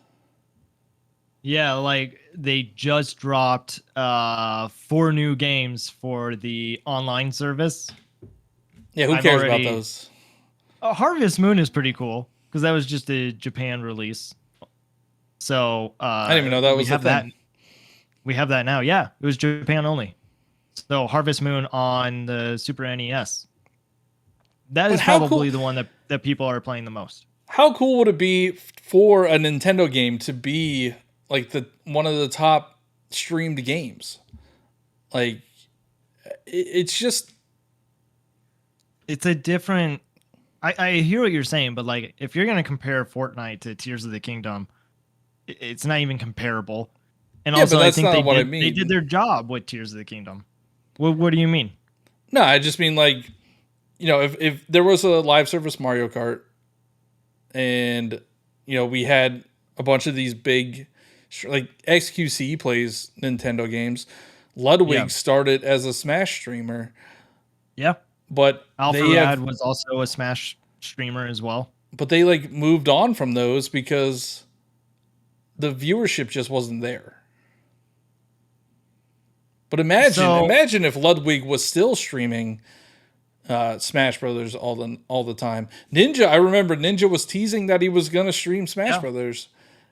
Yeah, like they just dropped 4 new games for the online service. Yeah, who I've cares about already those? Harvest Moon is pretty cool because that was just a Japan release. So I didn't even know that we was a have that. thing. We have that now. Yeah, it was Japan only. So Harvest Moon on the Super NES. That But is probably the one that people are playing the most. how cool would it be for a Nintendo game to be like the one of the top streamed games? Like it's just It's a different. I hear what you're saying, but like if you're gonna compare Fortnite to Tears of the Kingdom, it's not even comparable. And yeah, but also, I that's think not what I they did mean. their job with Tears of the Kingdom. What do you mean? No, I just mean like if there was a live service Mario Kart and we had a bunch of these big like XQC plays Nintendo games. Yeah, Ludwig started as a Smash streamer, yeah. but Alpha Rad was also a Smash streamer as well. they like moved on from those because the viewership just wasn't there. But So imagine if Ludwig was still streaming Smash Brothers all the time. Ninja, I remember Ninja was teasing that he was gonna stream Smash yeah, Brothers,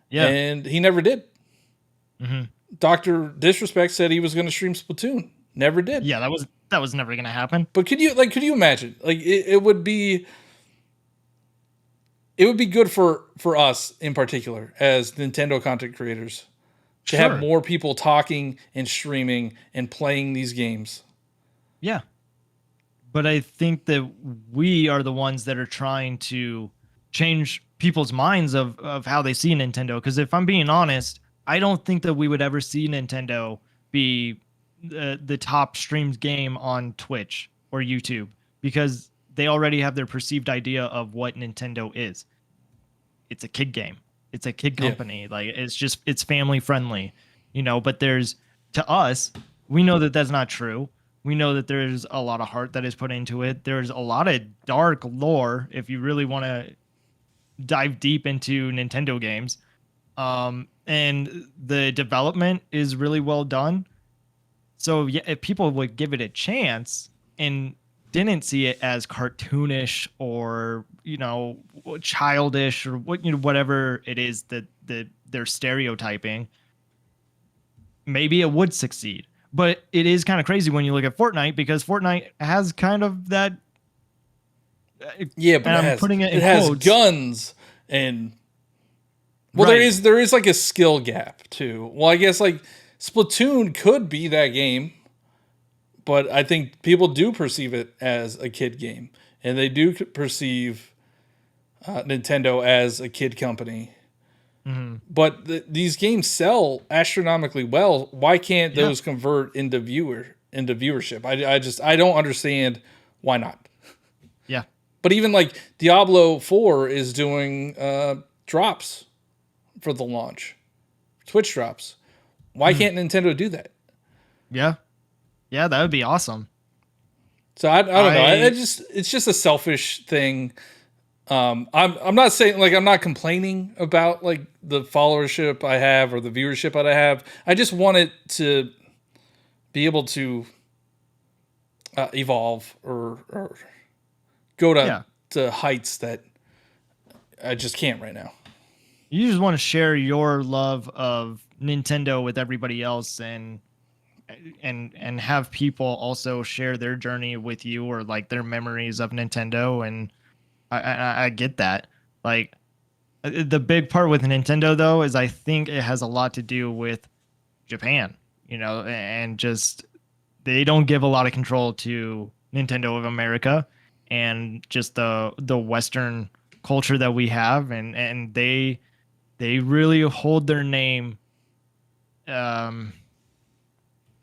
yeah, and he never did. hmm Doctor Disrespect said he was gonna stream Splatoon, never did. yeah. That was never gonna happen. But could you imagine? Like it would be good for us in particular as Nintendo content creators to have Sure. more people talking and streaming and playing these games. Yeah. But I think that we are the ones that are trying to change people's minds of how they see Nintendo. Because if I'm being honest, I don't think that we would ever see Nintendo be the top streamed game on Twitch or YouTube because they already have their perceived idea of what Nintendo is. It's a kid game. It's a kid Yeah. company. Like it's family friendly, but there's to us, we know that that's not true. We know that there's a lot of heart that is put into it. There's a lot of dark lore if you really want to dive deep into Nintendo games. And the development is really well done. So yeah, if people would give it a chance and didn't see it as cartoonish or childish or whatever it is that they're stereotyping, maybe it would succeed. But it is kind of crazy when you look at Fortnite because Fortnite has kind of that, Yeah, but and I'm putting it it in has quotes. guns and well Right. there is like a skill gap too. Well, I guess like Splatoon could be that game, but I think people do perceive it as a kid game, and they do perceive Nintendo as a kid company. Mhm. But these games sell astronomically well. Why can't Yeah. those convert into viewership? I don't understand why not. Yeah. But even like Diablo 4 is doing drops for the launch, Twitch drops. Why Mhm. can't Nintendo do that? Yeah. Yeah. That would be awesome. So I don't know. I It's just a selfish thing. I'm not saying like I'm not complaining about like the followership I have or the viewership that I have. I just want it to be able to evolve or go Yeah. to heights that I just can't right now. You just want to share your love of Nintendo with everybody else, and have people also share their journey with you, or like their memories of Nintendo. And I get that. Like, the big part with Nintendo though is I think it has a lot to do with Japan, and just they don't give a lot of control to Nintendo of America, and just the Western culture that we have, and they really hold their name. I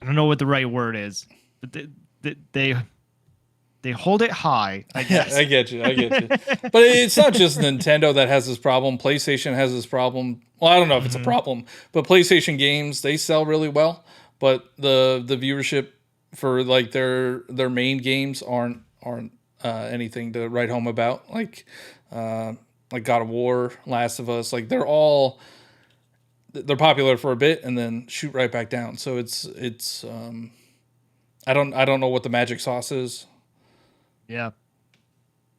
don't know what the right word is, but they hold it high, I guess. I get you. But it's not just Nintendo that has this problem. PlayStation has this problem. Well, I don't know if it's a problem, but PlayStation games, they sell really well, but the viewership for like their main games aren't anything to write home about. Like God of War, Last of Us, like they're popular for a bit and then shoot right back down. So it's I don't know what the magic sauce is. Yeah.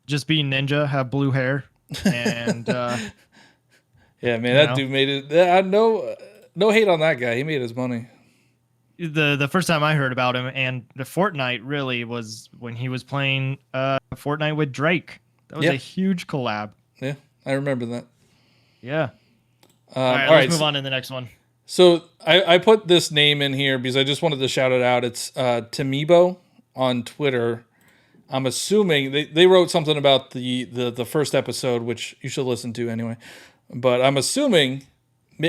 Just be Ninja, have blue hair, and yeah, man, that dude made it. No hate on that guy. He made his money. The first time I heard about him and the Fortnite really was when he was playing Fortnite with Drake. That was a huge collab. Yeah, I remember that. Yeah. All right, let's move on to the next one. So I put this name in here because I just wanted to shout it out. It's Timibo on Twitter. I'm assuming they wrote something about the first episode, which you should listen to anyway. But I'm assuming,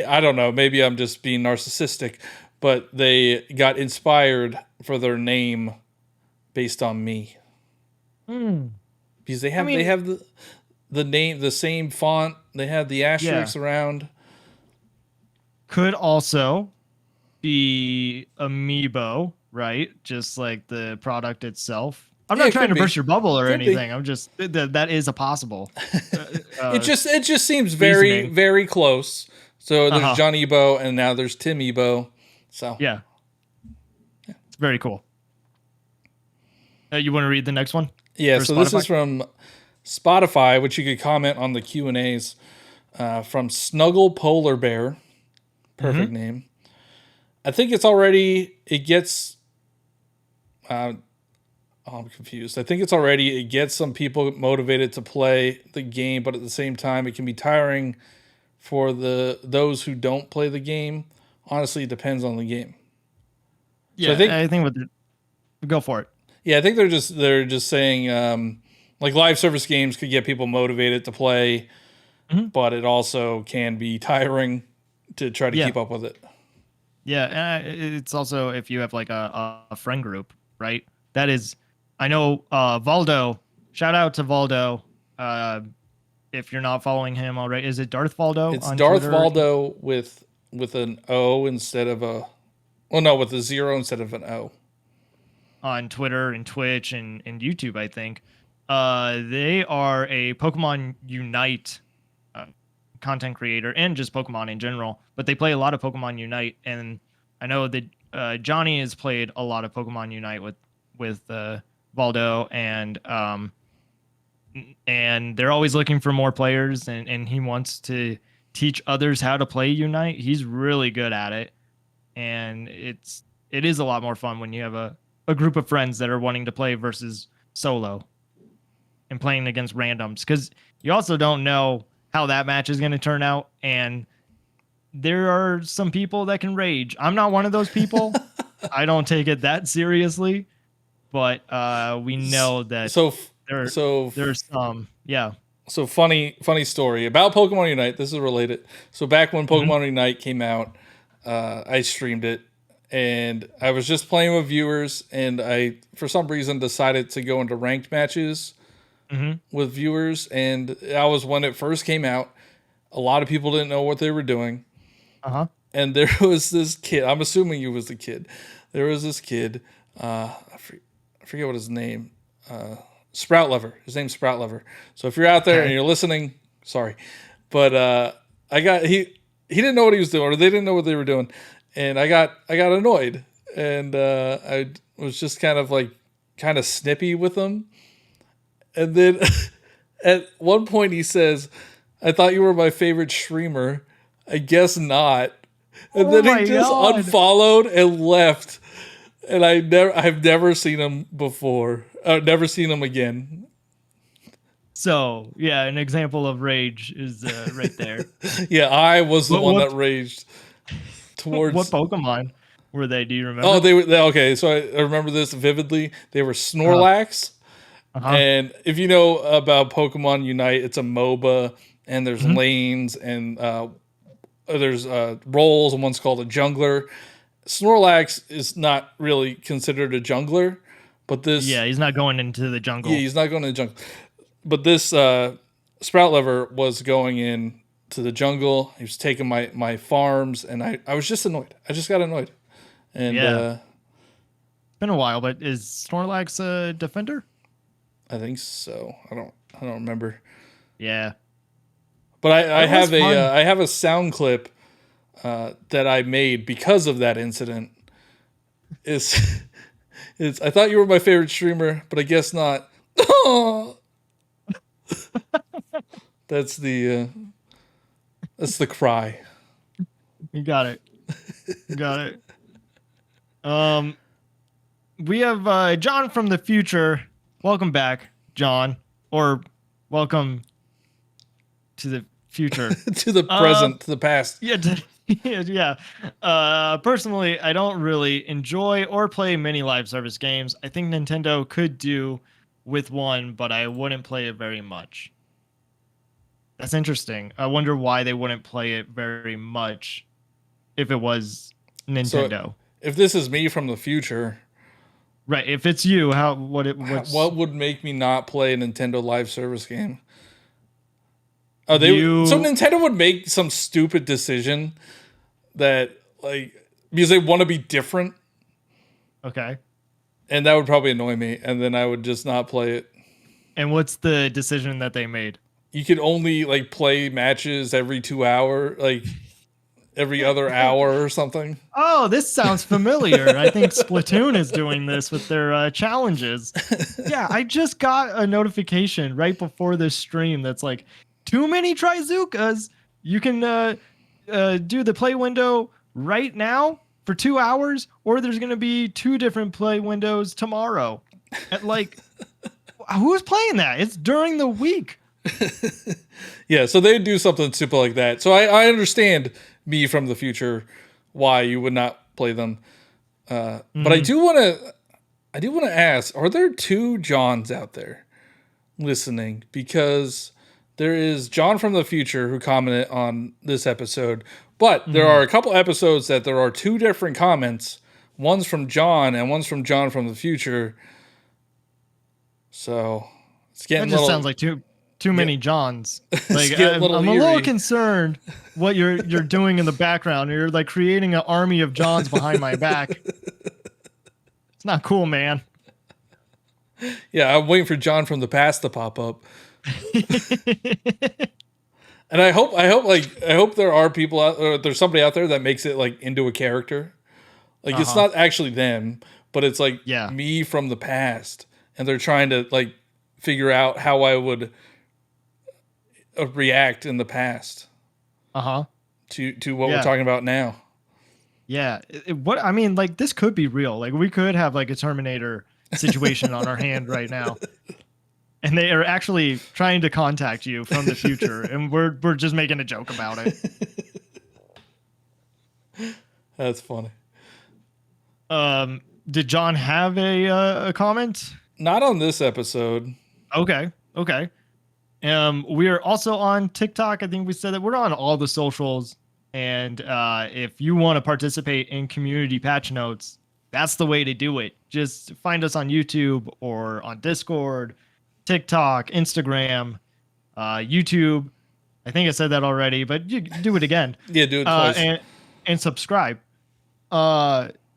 I don't know, maybe I'm just being narcissistic, but they got inspired for their name based on me. Because they have the name, the same font, they have the asterisks around. Could also be Amiibo, right? Just like the product itself. I'm not trying to burst your bubble or anything. I'm just that is a possible. It just seems very very close. So there's John Ebo and now there's Tim Ebo. So yeah, it's very cool. You want to read the next one? Yeah. So this is from Spotify, which you could comment on the Q&As from Snuggle Polar Bear. Perfect name. I think it gets. I'm confused. I think it gets some people motivated to play the game, but at the same time, it can be tiring for those who don't play the game. Honestly, it depends on the game. Yeah, so I think go for it. Yeah, I think they're just saying like live service games could get people motivated to play, but it also can be tiring to try to keep up with it. Yeah, it's also if you have like a friend group, right? That is. I know Valdo. Shout out to Valdo. If you're not following him already, is it Darth Valdo? It's Darth Twitter? Valdo with an O instead of a. Well, no, with a 0 instead of an O. On Twitter and Twitch and YouTube, I think. They are a Pokemon Unite content creator and just Pokemon in general, but they play a lot of Pokemon Unite, and I know that Johnny has played a lot of Pokemon Unite with Valdo, and they're always looking for more players, and he wants to teach others how to play Unite. He's really good at it, and it is a lot more fun when you have a group of friends that are wanting to play versus solo and playing against randoms, because you also don't know how that match is going to turn out, and there are some people that can rage. I'm not one of those people. I don't take it that seriously. But we know that there's some, yeah. So funny story about Pokemon Unite. This is related. So back when Pokemon Unite came out, I streamed it, and I was just playing with viewers, and I, for some reason, decided to go into ranked matches with viewers, and that was when it first came out. A lot of people didn't know what they were doing. And there was this kid. I'm assuming you was the kid. There was this kid. I forget what his name. Sprout Lover. His name's Sprout Lover. So if you're out there and you're listening, sorry, but he didn't know what he was doing, or they didn't know what they were doing, and I got annoyed, and I was just kind of snippy with him, and then at one point he says, I thought you were my favorite streamer. I guess not. And Oh then my he just God. unfollowed and left. And I've never seen him before. Never seen him again. So yeah, an example of rage is right there. Yeah, I was the one What that raged towards. what Pokemon were they? Do you remember? Oh, okay. So I remember this vividly. They were Snorlax. Uh-huh. And if you know about Pokemon Unite, it's a MOBA, and there's lanes, and there's roles, and one's called a jungler. Snorlax is not really considered a jungler, but this Yeah, he's not going into the jungle. yeah, he's not going to the jungle. But this Sprout Lever was going in to the jungle. He was taking my farms, and I was just annoyed. I just got annoyed. And Yeah. Been a while, but is Snorlax a defender? I think so. I don't remember. Yeah. But I That was have fun. I have a sound clip that I made because of that incident. Is it's I thought you were my favorite streamer, but I guess not. That's the cry. You got it. You got it. We have John from the future. Welcome back, John. Or welcome to the future. To the present, to the past. Yeah, yeah. Personally, I don't really enjoy or play many live service games. I think Nintendo could do with one, but I wouldn't play it very much. That's interesting. I wonder why they wouldn't play it very much if it was Nintendo. If this is me from the future, Right. If it's you, what's what would make me not play a Nintendo live service game? So Nintendo would make some stupid decision that because they want to be different, okay. and that would probably annoy me, and then I would just not play it. And what's the decision that they made? You could only play matches every 2 hour, every other hour or something. Oh, this sounds familiar. I think Splatoon is doing this with their challenges. Yeah, I just got a notification right before this stream that's like, too many Trizukas. You can do the play window right now for 2 hours, or there's going to be 2 different play windows tomorrow. At who's playing that? It's during the week. Yeah, so they'd do something simple like that. So I understand me from the future why you would not play them. But I do want to ask, are there 2 Johns out there listening? Because there is John from the future who commented on this episode, but there are a couple episodes that there are 2 different comments. One's from John and one's from John from the future. So it's getting That just sounds like too many Johns. Like getting a I'm little a little eerie. concerned what you're doing in the background. You're creating an army of Johns behind my back. It's not cool, man. Yeah, I'm waiting for John from the past to pop up. And I hope there are people out, or there's somebody out there that makes it into a character. It's not actually them, but it's Yeah. me from the past, and they're trying to figure out how I would react in the past Uh-huh. to what Yeah. we're talking about now. Yeah. What I mean, this could be real. We could have a Terminator situation on our hand right now. And they are actually trying to contact you from the future, and we're just making a joke about it. That's funny. Did John have a comment? Not on this episode. Okay. We are also on TikTok. I think we said that we're on all the socials. And if you want to participate in community patch notes, that's the way to do it. Just find us on YouTube or on Discord, TikTok, Instagram, YouTube. I think I said that already, but you do it again. Yeah, do it twice. And subscribe.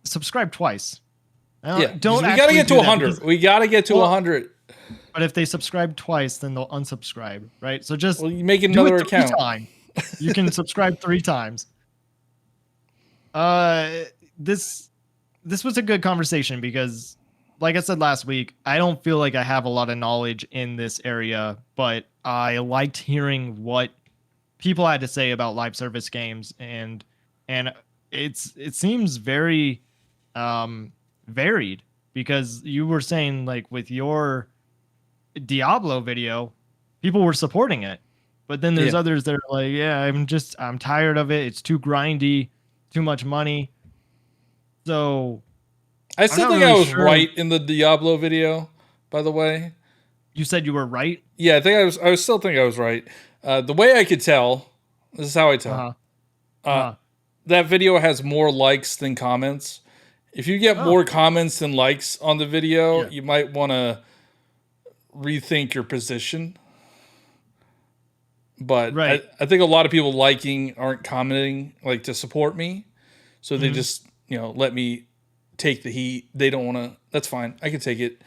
Subscribe twice. Yeah, Don't we gotta actually get to do that 100. because- We gotta get to 100. But if they subscribe twice, then they'll unsubscribe, right? So just Well, you make do another it 3 account. times. You can subscribe 3 times. This was a good conversation because, like I said last week, I don't feel like I have a lot of knowledge in this area, but I liked hearing what people had to say about live service games, and it seems very varied, because you were saying like with your Diablo video, people were supporting it, but then there's Yeah. others that are like, yeah, I'm tired of it. It's too grindy, too much money. So I I'm still not think I really was sure. right in the Diablo video, by the way. You said you were right. Yeah, I think I was still think I was right. The way I could tell, this is how I tell. Uh-huh. Uh, Uh-huh. that video has more likes than comments. If you get Oh, more comments than likes on the video, yeah. you might want to rethink your position. But Right. I think a lot of people liking aren't commenting like to support me. So they Mhm. just, let me take the heat. They don't want to, that's fine. I can take it.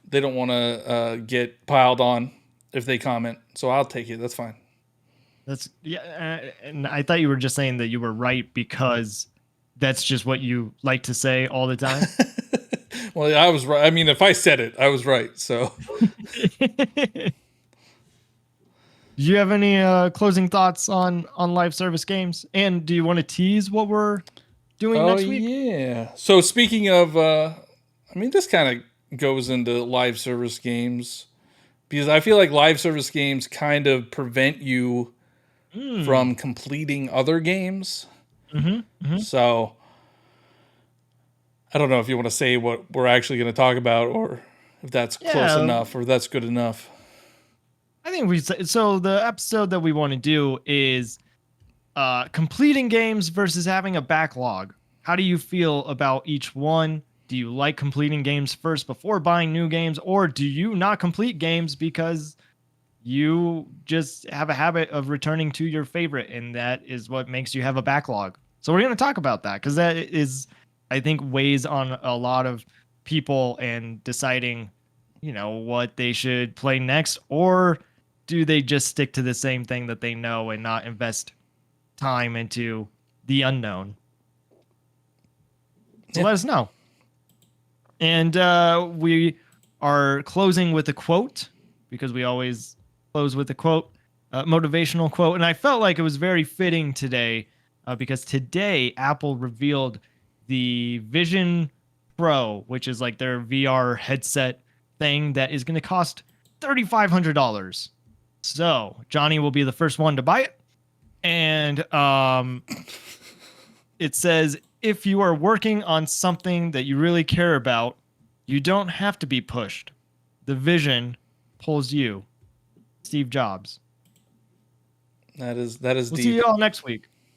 They don't want to get piled on if they comment. So I'll take it. That's fine. That's yeah, and I thought you were just saying that you were right because that's just what you like to say all the time. Well, I was right. I mean, if I said it, I was right. So Do you have any closing thoughts on live service games? And do you want to tease what we're doing oh next week? yeah. So speaking of, I mean, this kind of goes into live service games because I feel like live service games kind of prevent you Mm. from completing other games. Mm-hmm. Mm-hmm. So I don't know if you want to say what we're actually going to talk about, or if that's close Yeah, enough, or that's good enough. I think so. The episode that we want to do is completing games versus having a backlog. How do you feel about each one? Do you like completing games first before buying new games, or do you not complete games because you just have a habit of returning to your favorite, and that is what makes you have a backlog? So we're going to talk about that because that is, I think, weighs on a lot of people and deciding, what they should play next, or do they just stick to the same thing that they know and not invest time into the unknown? So Yeah. let us know. And we are closing with a quote because we always close with a quote, motivational quote. And I felt like it was very fitting today because today Apple revealed the Vision Pro, which is like their VR headset thing that is going to cost $3,500. So Johnny will be the first one to buy it. And it says, if you are working on something that you really care about, you don't have to be pushed. The vision pulls you. Steve Jobs. That is We'll see deep. you all next week.